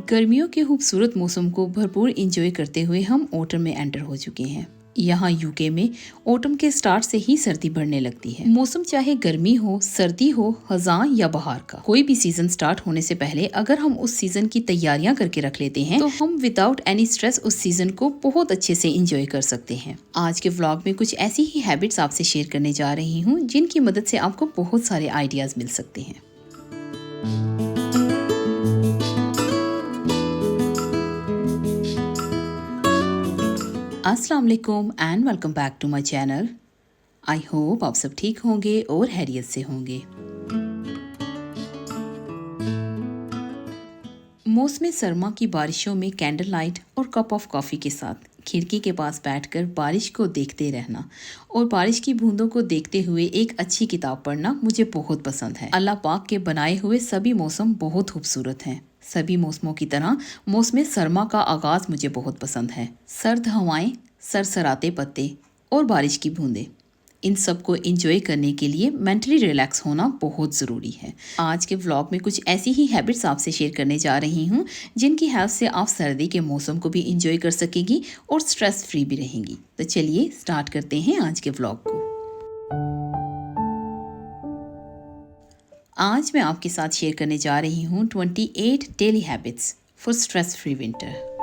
गर्मियों के खूबसूरत मौसम को भरपूर एंजॉय करते हुए हम ऑटम में एंटर हो चुके हैं। यहाँ यूके में ऑटम के स्टार्ट से ही सर्दी बढ़ने लगती है। मौसम चाहे गर्मी हो, सर्दी हो, खज़ां या बहार का, कोई भी सीजन स्टार्ट होने से पहले अगर हम उस सीजन की तैयारियां करके रख लेते हैं तो हम विदाउट एनी स्ट्रेस उस सीजन को बहुत अच्छे से एंजॉय कर सकते हैं। आज के व्लॉग में कुछ ऐसी ही हैबिट्स आपसे शेयर करने जा रही हूँ जिनकी मदद से आपको बहुत सारे आइडियाज मिल सकते हैं। अस्सलाम वालेकुम and welcome back to my channel. I hope आप सब ठीक होंगे और खैरियत से होंगे। मौसम सरमा की बारिशों में कैंडल लाइट और कप ऑफ कॉफ़ी के साथ खिड़की के पास बैठकर बारिश को देखते रहना और बारिश की बूंदों को देखते हुए एक अच्छी किताब पढ़ना मुझे बहुत पसंद है। अल्लाह पाक के बनाए हुए सभी मौसम बहुत खूबसूरत हैं। सभी मौसमों की तरह मौसम सरमा का आगाज़ मुझे बहुत पसंद है। सर्द हवाएं, सरसराते पत्ते और बारिश की बूंदें, इन सब को एंजॉय करने के लिए मेंटली रिलैक्स होना बहुत ज़रूरी है। आज के व्लॉग में कुछ ऐसी ही हैबिट्स आपसे शेयर करने जा रही हूँ जिनकी हेल्प से आप सर्दी के मौसम को भी एंजॉय कर सकेंगी और स्ट्रेस फ्री भी रहेंगी। तो चलिए स्टार्ट करते हैं आज के व्लॉग को। आज मैं आपके साथ शेयर करने जा रही हूँ 28 daily habits for stress free winter.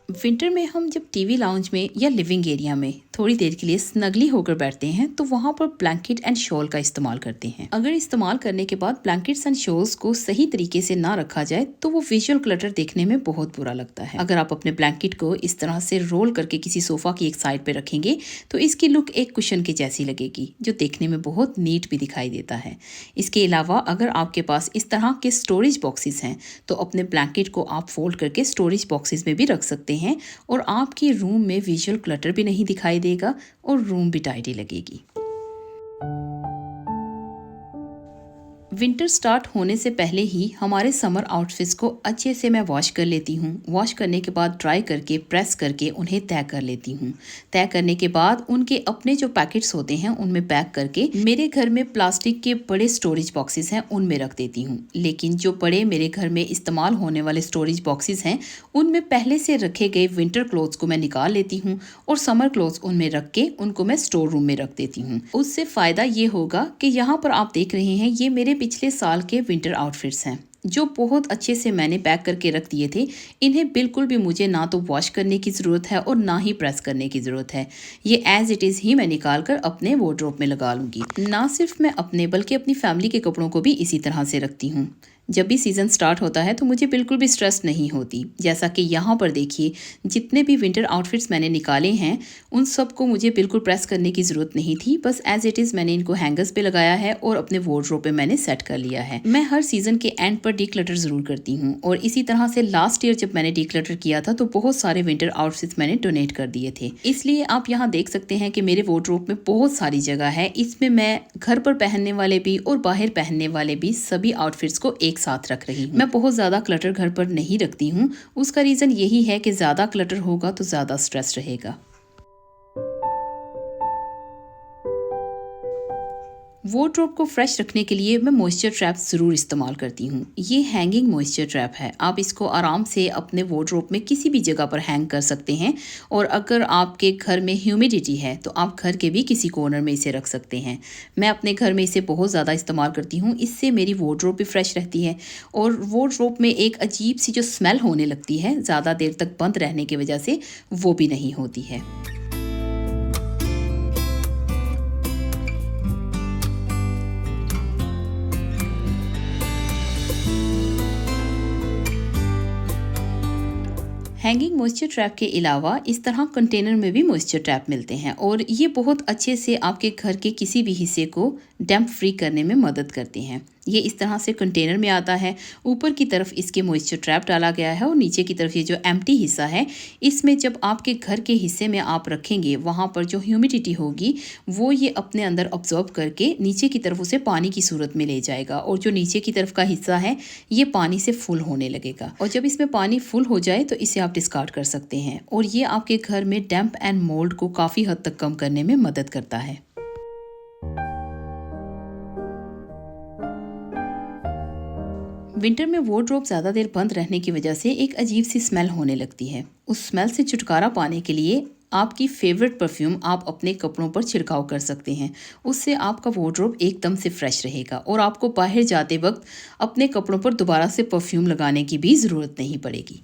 Winter में हम जब टीवी लाउंज में या लिविंग एरिया में थोड़ी देर के लिए स्नगली होकर बैठते हैं तो वहाँ पर ब्लैंकेट एंड शॉल का इस्तेमाल करते हैं। अगर इस्तेमाल करने के बाद ब्लैंकेट्स एंड शॉल्स को सही तरीके से ना रखा जाए तो वो विजुअल क्लटर देखने में बहुत बुरा लगता है। अगर आप अपने ब्लैंकेट को इस तरह से रोल करके किसी सोफा की एक साइड पे रखेंगे तो इसकी लुक एक कुशन के जैसी लगेगी, जो देखने में बहुत नीट भी दिखाई देता है। इसके अलावा अगर आपके पास इस तरह के स्टोरेज बॉक्सेस हैं तो अपने ब्लैंकेट को आप फोल्ड करके स्टोरेज बॉक्सेस में भी रख सकते हैं और आपके रूम में विजुअल क्लटर भी नहीं दिखाई देगा और रूम भी टाइडी लगेगी। विंटर स्टार्ट होने से पहले ही हमारे समर आउटफिट्स को अच्छे से मैं वॉश कर लेती हूँ। वॉश करने के बाद ड्राई करके प्रेस करके उन्हें तय कर लेती हूँ। तय करने के बाद उनके अपने जो पैकेट्स होते हैं उनमें पैक करके मेरे घर में प्लास्टिक के बड़े स्टोरेज बॉक्सेस हैं उनमें रख देती हूँ। लेकिन जो बड़े मेरे घर में इस्तेमाल होने वाले स्टोरेज बॉक्सेस हैं उनमें पहले से रखे गए विंटर क्लोथ्स को मैं निकाल लेती हूँ और समर क्लोथ्स उनमें रख के उनको मैं स्टोर रूम में रख देती हूँ। उससे फ़ायदा ये होगा कि यहाँ पर आप देख रहे हैं ये मेरे पिछले साल के विंटर आउटफिट्स हैं जो बहुत अच्छे से मैंने पैक करके रख दिए थे। इन्हें बिल्कुल भी मुझे ना तो वॉश करने की ज़रूरत है और ना ही प्रेस करने की ज़रूरत है। ये एज इट इज़ ही मैं निकाल कर अपने वार्डरोब में लगा लूँगी। ना सिर्फ मैं अपने बल्कि अपनी फैमिली के कपड़ों को भी इसी तरह से रखती हूँ। जब भी सीज़न स्टार्ट होता है तो मुझे बिल्कुल भी स्ट्रेस नहीं होती। जैसा कि यहाँ पर देखिए, जितने भी विंटर आउटफिट्स मैंने निकाले हैं उन सब को मुझे बिल्कुल प्रेस करने की ज़रूरत नहीं थी। बस एज इट इज़ मैंने इनको हैंगर्स पे लगाया है और अपने वार्डरोब पे मैंने सेट कर लिया है। मैं हर सीज़न के एंड पर डीक्लटर ज़रूर करती हूँ और इसी तरह से लास्ट ईयर जब मैंने डीक्लटर किया था तो बहुत सारे विंटर आउटफिट्स मैंने डोनेट कर दिए थे। इसलिए आप यहाँ देख सकते हैं कि मेरे वार्डरोब में बहुत सारी जगह है। इसमें मैं घर पर पहनने वाले भी और बाहर पहनने वाले भी सभी आउटफिट्स को एक साथ रख रही हूँ। मैं बहुत ज़्यादा क्लटर घर पर नहीं रखती हूँ। उसका रीज़न यही है कि ज़्यादा क्लटर होगा तो ज़्यादा स्ट्रेस रहेगा। वार्डरोब को फ्रेश रखने के लिए मैं मॉइस्चर ट्रैप ज़रूर इस्तेमाल करती हूँ। ये हैंगिंग मॉइस्चर ट्रैप है। आप इसको आराम से अपने वार्डरोब में किसी भी जगह पर हैंग कर सकते हैं और अगर आपके घर में ह्यूमिडिटी है तो आप घर के भी किसी कॉर्नर में इसे रख सकते हैं। मैं अपने घर में इसे बहुत ज़्यादा इस्तेमाल करती हूँ। इससे मेरी वार्डरोब भी फ्रेश रहती है और वार्डरोब में एक अजीब सी जो स्मेल होने लगती है ज़्यादा देर तक बंद रहने की वजह से, वो भी नहीं होती है। हैंगिंग मॉइस्चर ट्रैप के अलावा इस तरह कंटेनर में भी मॉइस्चर ट्रैप मिलते हैं और ये बहुत अच्छे से आपके घर के किसी भी हिस्से को डैम्प फ्री करने में मदद करते हैं। ये इस तरह से कंटेनर में आता है। ऊपर की तरफ इसके मॉइस्चर ट्रैप डाला गया है और नीचे की तरफ ये जो एम्प्टी हिस्सा है इसमें जब आपके घर के हिस्से में आप रखेंगे वहाँ पर जो ह्यूमिडिटी होगी वो ये अपने अंदर ऑब्जॉर्व करके नीचे की तरफ उसे पानी की सूरत में ले जाएगा और जो नीचे की तरफ का हिस्सा है ये पानी से फुल होने लगेगा और जब इसमें पानी फुल हो जाए तो इसे आप डिस्कार्ड कर सकते हैं और ये आपके घर में डैम्प एंड मोल्ड को काफ़ी हद तक कम करने में मदद करता है। विंटर में वार्डरोब ज़्यादा देर बंद रहने की वजह से एक अजीब सी स्मेल होने लगती है। उस स्मेल से छुटकारा पाने के लिए आपकी फेवरेट परफ्यूम आप अपने कपड़ों पर छिड़काव कर सकते हैं। उससे आपका वार्डरोब एकदम से फ्रेश रहेगा और आपको बाहर जाते वक्त अपने कपड़ों पर दोबारा से परफ्यूम लगाने की भी ज़रूरत नहीं पड़ेगी।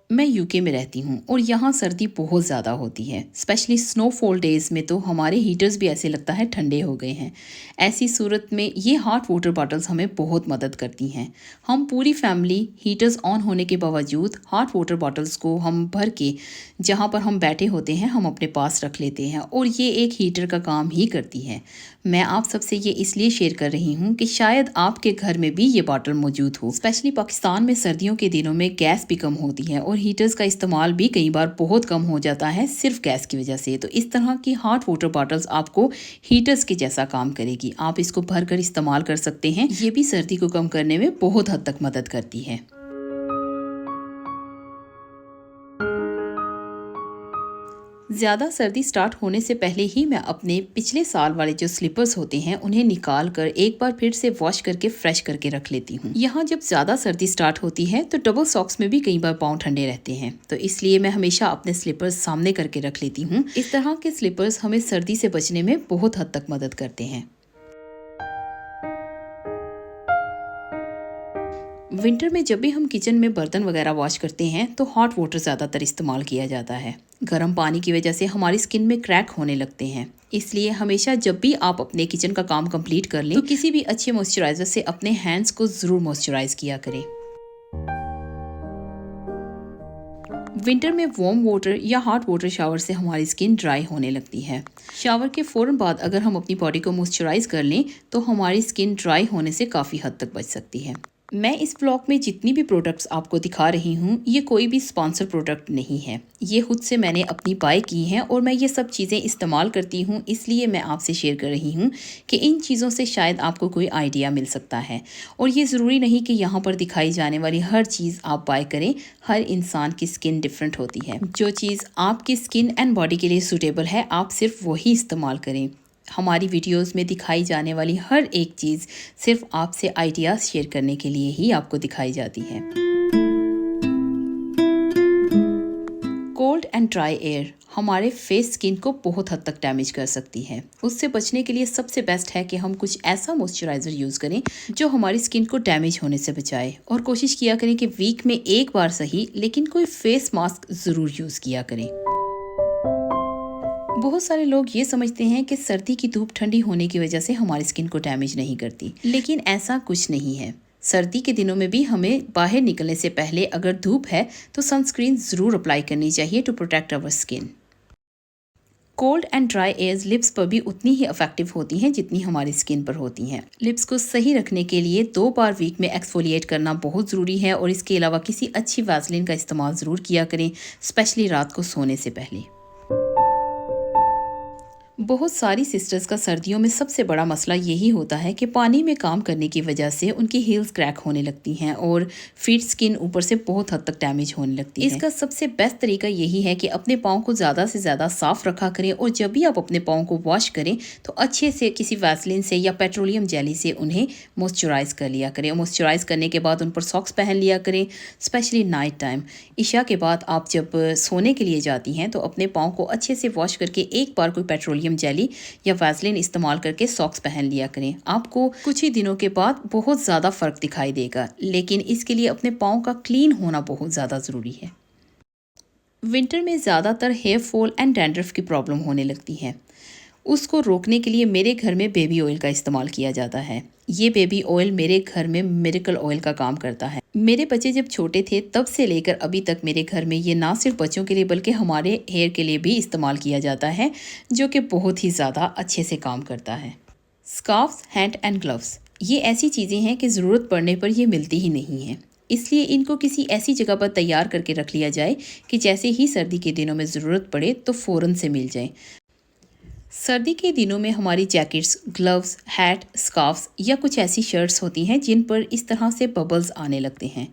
मैं यूके में रहती हूँ और यहाँ सर्दी बहुत ज़्यादा होती है। स्पेशली स्नोफॉल डेज़ में तो हमारे हीटर्स भी ऐसे लगता है ठंडे हो गए हैं। ऐसी सूरत में ये हॉट वाटर बॉटल्स हमें बहुत मदद करती हैं। हम पूरी फैमिली हीटर्स ऑन होने के बावजूद हॉट वाटर बॉटल्स को हम भर के जहाँ पर हम बैठे होते हैं हम अपने पास रख लेते हैं और ये एक हीटर का काम ही करती है। मैं आप सबसे ये इसलिए शेयर कर रही हूँ कि शायद आपके घर में भी ये बॉटल मौजूद हो। स्पेशली पाकिस्तान में सर्दियों के दिनों में गैस भी कम होती है और हीटर्स का इस्तेमाल भी कई बार बहुत कम हो जाता है सिर्फ गैस की वजह से। तो इस तरह की हॉट वाटर बॉटल्स आपको हीटर्स के जैसा काम करेगी। आप इसको भर कर इस्तेमाल कर सकते हैं। ये भी सर्दी को कम करने में बहुत हद तक मदद करती है। ज़्यादा सर्दी स्टार्ट होने से पहले ही मैं अपने पिछले साल वाले जो स्लीपर्स होते हैं उन्हें निकाल कर एक बार फिर से वॉश करके फ्रेश करके रख लेती हूँ। यहाँ जब ज़्यादा सर्दी स्टार्ट होती है तो डबल सॉक्स में भी कई बार पाँव ठंडे रहते हैं, तो इसलिए मैं हमेशा अपने स्लीपर्स सामने करके रख लेती हूँ। इस तरह के स्लीपर्स हमें सर्दी से बचने में बहुत हद तक मदद करते हैं। विंटर में जब भी हम किचन में बर्तन वगैरह वॉश करते हैं तो हॉट वाटर ज़्यादातर इस्तेमाल किया जाता है। गर्म पानी की वजह से हमारी स्किन में क्रैक होने लगते हैं, इसलिए हमेशा जब भी आप अपने किचन का काम कंप्लीट कर लें तो किसी भी अच्छे मॉइस्चराइज़र से अपने हैंड्स को ज़रूर मॉइस्चराइज किया करें। विंटर में वार्म वाटर या हॉट वाटर शावर से हमारी स्किन ड्राई होने लगती है। शावर के फ़ौरन बाद अगर हम अपनी बॉडी को मॉइस्चराइज कर लें तो हमारी स्किन ड्राई होने से काफ़ी हद तक बच सकती है। मैं इस ब्लॉग में जितनी भी प्रोडक्ट्स आपको दिखा रही हूँ ये कोई भी स्पॉन्सर प्रोडक्ट नहीं है। ये खुद से मैंने अपनी बाय की हैं और मैं ये सब चीज़ें इस्तेमाल करती हूँ, इसलिए मैं आपसे शेयर कर रही हूँ कि इन चीज़ों से शायद आपको कोई आइडिया मिल सकता है। और ये ज़रूरी नहीं कि यहाँ पर दिखाई जाने वाली हर चीज़ आप बाय करें। हर इंसान की स्किन डिफरेंट होती है। जो चीज़ आपकी स्किन एंड बॉडी के लिए सूटेबल है आप सिर्फ वही इस्तेमाल करें। हमारी वीडियोस में दिखाई जाने वाली हर एक चीज़ सिर्फ आपसे आइडियाज़ शेयर करने के लिए ही आपको दिखाई जाती है। कोल्ड एंड ड्राई एयर हमारे फेस स्किन को बहुत हद तक डैमेज कर सकती है। उससे बचने के लिए सबसे बेस्ट है कि हम कुछ ऐसा मॉइस्चराइज़र यूज़ करें जो हमारी स्किन को डैमेज होने से बचाए, और कोशिश किया करें कि वीक में एक बार सही लेकिन कोई फेस मास्क ज़रूर यूज़ किया करें। बहुत सारे लोग ये समझते हैं कि सर्दी की धूप ठंडी होने की वजह से हमारी स्किन को डैमेज नहीं करती, लेकिन ऐसा कुछ नहीं है। सर्दी के दिनों में भी हमें बाहर निकलने से पहले अगर धूप है तो सनस्क्रीन ज़रूर अप्लाई करनी चाहिए to protect our skin. Cold and dry airs lips पर भी उतनी ही इफेक्टिव होती हैं जितनी हमारी स्किन पर होती हैं। लिप्स को सही रखने के लिए 2 बार वीक में एक्सफोलिएट करना बहुत ज़रूरी है और इसके अलावा किसी अच्छी वैसलीन का इस्तेमाल ज़रूर किया करें, स्पेशली रात को सोने से पहले। बहुत सारी सिस्टर्स का सर्दियों में सबसे बड़ा मसला यही होता है कि पानी में काम करने की वजह से उनकी हील्स क्रैक होने लगती हैं और फीट स्किन ऊपर से बहुत हद तक डैमेज होने लगती है। इसका सबसे बेस्ट तरीका यही है कि अपने पाँव को ज़्यादा से ज़्यादा साफ रखा करें और जब भी आप अपने पाँव को वॉश करें तो अच्छे से किसी वैसलीन से या पेट्रोलियम जेली से उन्हें मॉइस्चराइज कर लिया करें। मॉइस्चराइज करने के बाद उन पर सॉक्स पहन लिया करें, स्पेशली नाइट टाइम। इशा के बाद आप जब सोने के लिए जाती हैं तो अपने पाँव को अच्छे से वॉश करके एक बार कोई पेट्रोलियम जेली या वैसलीन इस्तेमाल करके सॉक्स पहन लिया करें। आपको कुछ ही दिनों के बाद बहुत ज़्यादा फर्क दिखाई देगा, लेकिन इसके लिए अपने पाँव का क्लीन होना बहुत ज़्यादा ज़रूरी है। विंटर में ज़्यादातर हेयर फॉल एंड डैंड्रफ की प्रॉब्लम होने लगती है। उसको रोकने के लिए मेरे घर में बेबी ऑयल का इस्तेमाल किया जाता है। ये बेबी ऑयल मेरे घर में मिरेकल ऑयल का काम करता है। मेरे बच्चे जब छोटे थे तब से लेकर अभी तक मेरे घर में ये ना सिर्फ बच्चों के लिए बल्कि हमारे हेयर के लिए भी इस्तेमाल किया जाता है, जो कि बहुत ही ज़्यादा अच्छे से काम करता है। स्कार्फ्स, हैंड एंड ग्लव्स ये ऐसी चीज़ें हैं कि ज़रूरत पड़ने पर ये मिलती ही नहीं है, इसलिए इनको किसी ऐसी जगह पर तैयार करके रख लिया जाए कि जैसे ही सर्दी के दिनों में ज़रूरत पड़े तो फ़ौरन से मिल जाए। सर्दी के दिनों में हमारी जैकेट्स, ग्लव्स, हैट, स्कार्फ्स या कुछ ऐसी शर्ट्स होती हैं जिन पर इस तरह से बबल्स आने लगते हैं।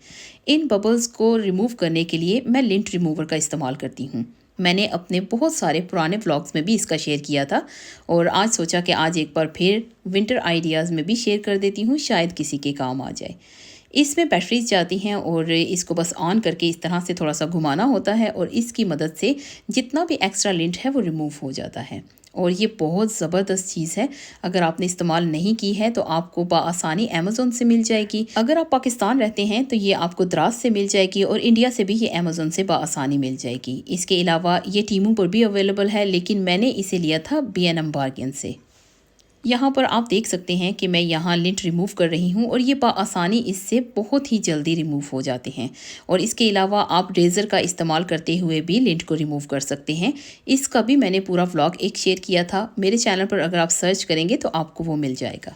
इन बबल्स को रिमूव करने के लिए मैं लिंट रिमूवर का इस्तेमाल करती हूँ। मैंने अपने बहुत सारे पुराने व्लॉग्स में भी इसका शेयर किया था और आज सोचा कि आज एक बार फिर विंटर आइडियाज़ में भी शेयर कर देती हूँ, शायद किसी के काम आ जाए। इसमें बैटरीज जाती हैं और इसको बस ऑन करके इस तरह से थोड़ा सा घुमाना होता है और इसकी मदद से जितना भी एक्स्ट्रा लिंट है वो रिमूव हो जाता है। और ये बहुत ज़बरदस्त चीज़ है। अगर आपने इस्तेमाल नहीं की है तो आपको बआसानी अमेज़ोन से मिल जाएगी। अगर आप पाकिस्तान रहते हैं तो ये आपको द्रास से मिल जाएगी और इंडिया से भी ये अमेज़ोन से बआसानी मिल जाएगी। इसके अलावा ये टीमू पर भी अवेलेबल है, लेकिन मैंने इसे लिया था B&M बार्गेन से। यहाँ पर आप देख सकते हैं कि मैं यहाँ लिंट रिमूव कर रही हूँ और ये बआसानी इससे बहुत ही जल्दी रिमूव हो जाते हैं। और इसके अलावा आप रेज़र का इस्तेमाल करते हुए भी लिंट को रिमूव कर सकते हैं। इसका भी मैंने पूरा व्लॉग एक शेयर किया था मेरे चैनल पर, अगर आप सर्च करेंगे तो आपको वो मिल जाएगा।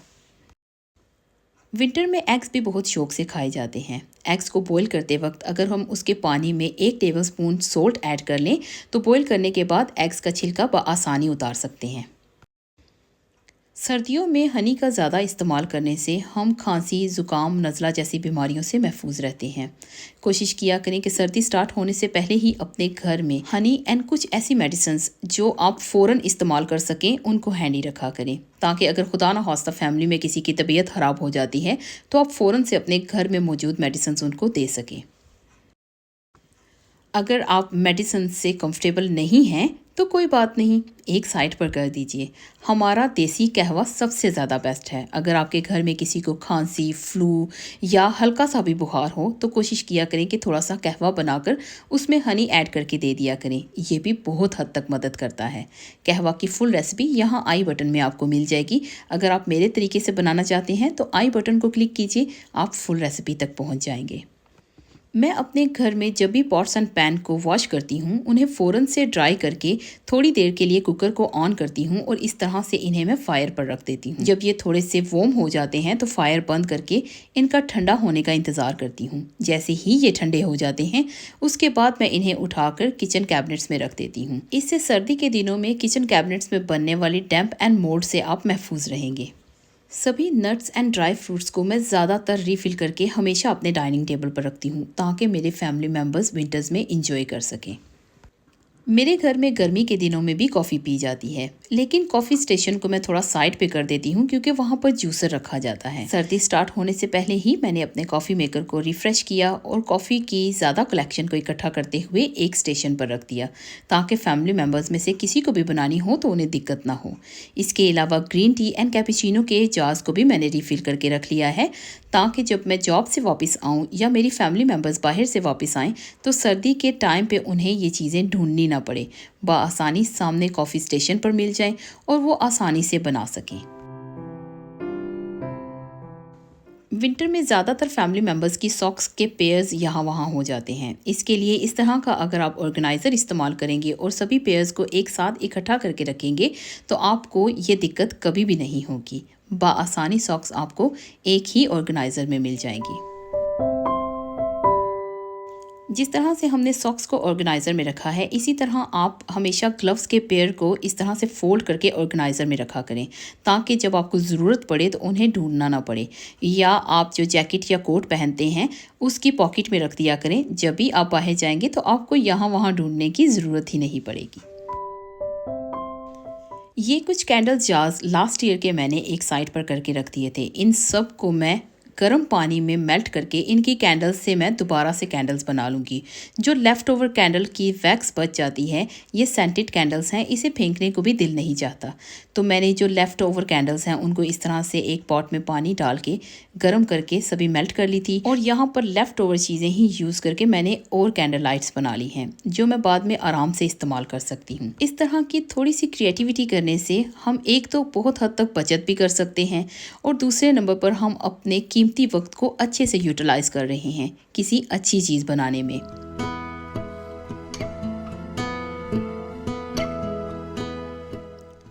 विंटर में एग्स भी बहुत शौक से खाए जाते हैं। एग्स को बॉईल करते वक्त अगर हम उसके पानी में 1 टेबलस्पून सोल्ट ऐड कर लें तो बॉईल करने के बाद एग्स का छिलका बआसानी उतार सकते हैं। सर्दियों में हनी का ज़्यादा इस्तेमाल करने से हम खांसी, ज़ुकाम, नज़ला जैसी बीमारियों से महफूज रहते हैं। कोशिश किया करें कि सर्दी स्टार्ट होने से पहले ही अपने घर में हनी एंड कुछ ऐसी मेडिसिन्स जो आप फ़ौरन इस्तेमाल कर सकें उनको हैंडी रखा करें, ताकि अगर खुदा ना खास्ता फैमिली में किसी की तबीयत ख़राब हो जाती है तो आप फ़ौरन से अपने घर में मौजूद मेडिसिन्स उनको दे सकें। अगर आप मेडिसिन से कंफर्टेबल नहीं हैं तो कोई बात नहीं, एक साइड पर कर दीजिए। हमारा देसी कहवा सबसे ज़्यादा बेस्ट है। अगर आपके घर में किसी को खांसी, फ्लू या हल्का सा भी बुखार हो तो कोशिश किया करें कि थोड़ा सा कहवा बनाकर उसमें हनी ऐड करके दे दिया करें। ये भी बहुत हद तक मदद करता है। कहवा की फुल रेसिपी यहाँ आई बटन में आपको मिल जाएगी। अगर आप मेरे तरीके से बनाना चाहते हैं तो आई बटन को क्लिक कीजिए, आप फुल रेसिपी तक पहुँच जाएंगे। मैं अपने घर में जब भी पॉट्स एंड पैन को वॉश करती हूँ उन्हें फ़ौरन से ड्राई करके थोड़ी देर के लिए कुकर को ऑन करती हूँ और इस तरह से इन्हें मैं फायर पर रख देती हूँ। जब ये थोड़े से वार्म हो जाते हैं तो फायर बंद करके इनका ठंडा होने का इंतज़ार करती हूँ। जैसे ही ये ठंडे हो जाते हैं उसके बाद मैं इन्हें उठाकर किचन कैबिनेट्स में रख देती हूँ। इससे सर्दी के दिनों में किचन कैबिनेट्स में बनने वाली डैम्प एंड मोल्ड से आप महफूज रहेंगे। सभी नट्स एंड ड्राई फ्रूट्स को मैं ज़्यादातर रीफ़िल करके हमेशा अपने डाइनिंग टेबल पर रखती हूँ, ताकि मेरे फैमिली मेम्बर्स विंटर्स में इंजॉय कर सकें। मेरे घर में गर्मी के दिनों में भी कॉफ़ी पी जाती है, लेकिन कॉफ़ी स्टेशन को मैं थोड़ा साइड पे कर देती हूँ क्योंकि वहाँ पर जूसर रखा जाता है। सर्दी स्टार्ट होने से पहले ही मैंने अपने कॉफ़ी मेकर को रिफ़्रेश किया और कॉफ़ी की ज़्यादा कलेक्शन को इकट्ठा करते हुए एक स्टेशन पर रख दिया, ताकि फैमिली मेम्बर्स में से किसी को भी बनानी हो तो उन्हें दिक्कत ना हो। इसके अलावा ग्रीन टी एंड कैपुचिनो के जार्स को भी मैंने रिफ़िल करके रख लिया है, ताकि जब मैं जॉब से वापस आऊँ या मेरी फैमिली मेम्बर्स बाहर से वापस आएँ तो सर्दी के टाइम पे उन्हें ये चीज़ें ढूंढनी ना पड़े, बआसानी सामने कॉफ़ी स्टेशन पर मिल जाएं और वो आसानी से बना सकें। विंटर में ज़्यादातर फैमिली मेम्बर्स की सॉक्स के पेयर्स यहाँ वहाँ हो जाते हैं। इसके लिए इस तरह का अगर आप ऑर्गेनाइज़र इस्तेमाल करेंगे और सभी पेयर्स को एक साथ इकट्ठा करके रखेंगे तो आपको ये दिक्कत कभी भी नहीं होगी। बआसानी सॉक्स आपको एक ही ऑर्गेनाइज़र में मिल जाएंगी। जिस तरह से हमने सॉक्स को ऑर्गेनाइज़र में रखा है, इसी तरह आप हमेशा ग्लव्स के पेयर को इस तरह से फोल्ड करके ऑर्गेनाइज़र में रखा करें, ताकि जब आपको ज़रूरत पड़े तो उन्हें ढूंढना ना पड़े। या आप जो जैकेट या कोट पहनते हैं उसकी पॉकेट में रख दिया करें। जब भी आप बाहर जाएंगे तो आपको यहाँ वहाँ ढूंढने की ज़रूरत ही नहीं पड़ेगी। ये कुछ कैंडल जार्स लास्ट ईयर के मैंने एक साइड पर करके रख दिए थे। इन सब को मैं गर्म पानी में मेल्ट करके इनकी कैंडल्स से मैं दोबारा से कैंडल्स बना लूँगी। जो लेफ़्ट ओवर कैंडल की वैक्स बच जाती है, ये सेंटेड कैंडल्स हैं, इसे फेंकने को भी दिल नहीं चाहता। तो मैंने जो लेफ़्ट ओवर कैंडल्स हैं उनको इस तरह से एक पॉट में पानी डाल के गर्म करके सभी मेल्ट कर ली थी और यहाँ पर लेफ़्ट ओवर चीज़ें ही यूज़ करके मैंने और कैंडल लाइट्स बना ली हैं, जो मैं बाद में आराम से इस्तेमाल कर सकती हूँ। इस तरह की थोड़ी सी क्रिएटिविटी करने से हम एक तो बहुत हद तक बचत भी कर सकते हैं और दूसरे नंबर पर हम अपने कीमती वक्त को अच्छे से यूटिलाइज कर रहे हैं किसी अच्छी चीज़ बनाने में।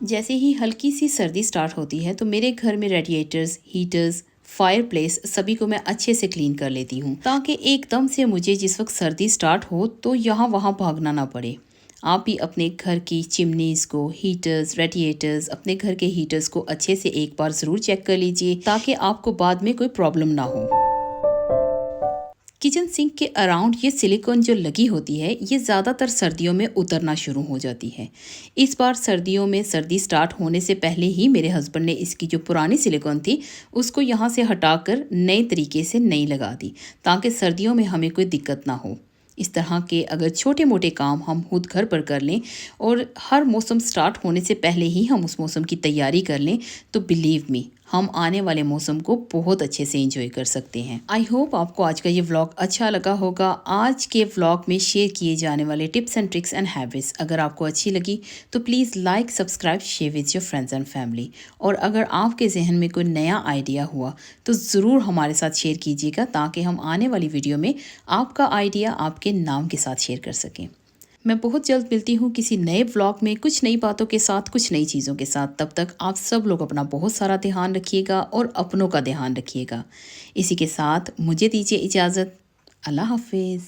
जैसे ही हल्की सी सर्दी स्टार्ट होती है तो मेरे घर में रेडिएटर्स, हीटर्स, फायरप्लेस सभी को मैं अच्छे से क्लीन कर लेती हूँ, ताकि एकदम से मुझे जिस वक्त सर्दी स्टार्ट हो तो यहाँ वहाँ भागना ना पड़े। आप भी अपने घर की चिमनीज़ को, हीटर्स, रेडिएटर्स, अपने घर के हीटर्स को अच्छे से एक बार ज़रूर चेक कर लीजिए ताकि आपको बाद में कोई प्रॉब्लम ना हो। किचन सिंक के अराउंड ये सिलिकॉन जो लगी होती है, ये ज़्यादातर सर्दियों में उतरना शुरू हो जाती है। इस बार सर्दियों में सर्दी स्टार्ट होने से पहले ही मेरे हस्बैंड ने इसकी जो पुरानी सिलिकॉन थी उसको यहाँ से हटाकर नए तरीके से नई लगा दी, ताकि सर्दियों में हमें कोई दिक्कत ना हो। इस तरह के अगर छोटे मोटे काम हम खुद घर पर कर लें और हर मौसम स्टार्ट होने से पहले ही हम उस मौसम की तैयारी कर लें, तो बिलीव मी, हम आने वाले मौसम को बहुत अच्छे से एंजॉय कर सकते हैं। आई होप आपको आज का ये व्लॉग अच्छा लगा होगा। आज के व्लॉग में शेयर किए जाने वाले tips and tricks and habits अगर आपको अच्छी लगी तो please like, subscribe, share with your friends and family. और अगर आपके जहन में कोई नया आइडिया हुआ तो ज़रूर हमारे साथ शेयर कीजिएगा, ताकि हम आने वाली वीडियो में आपका आइडिया आपके नाम के साथ शेयर कर सकें। मैं बहुत जल्द मिलती हूँ किसी नए व्लॉग में, कुछ नई बातों के साथ, कुछ नई चीज़ों के साथ। तब तक आप सब लोग अपना बहुत सारा ध्यान रखिएगा और अपनों का ध्यान रखिएगा। इसी के साथ मुझे दीजिए इजाज़त। अल्लाह हाफिज़।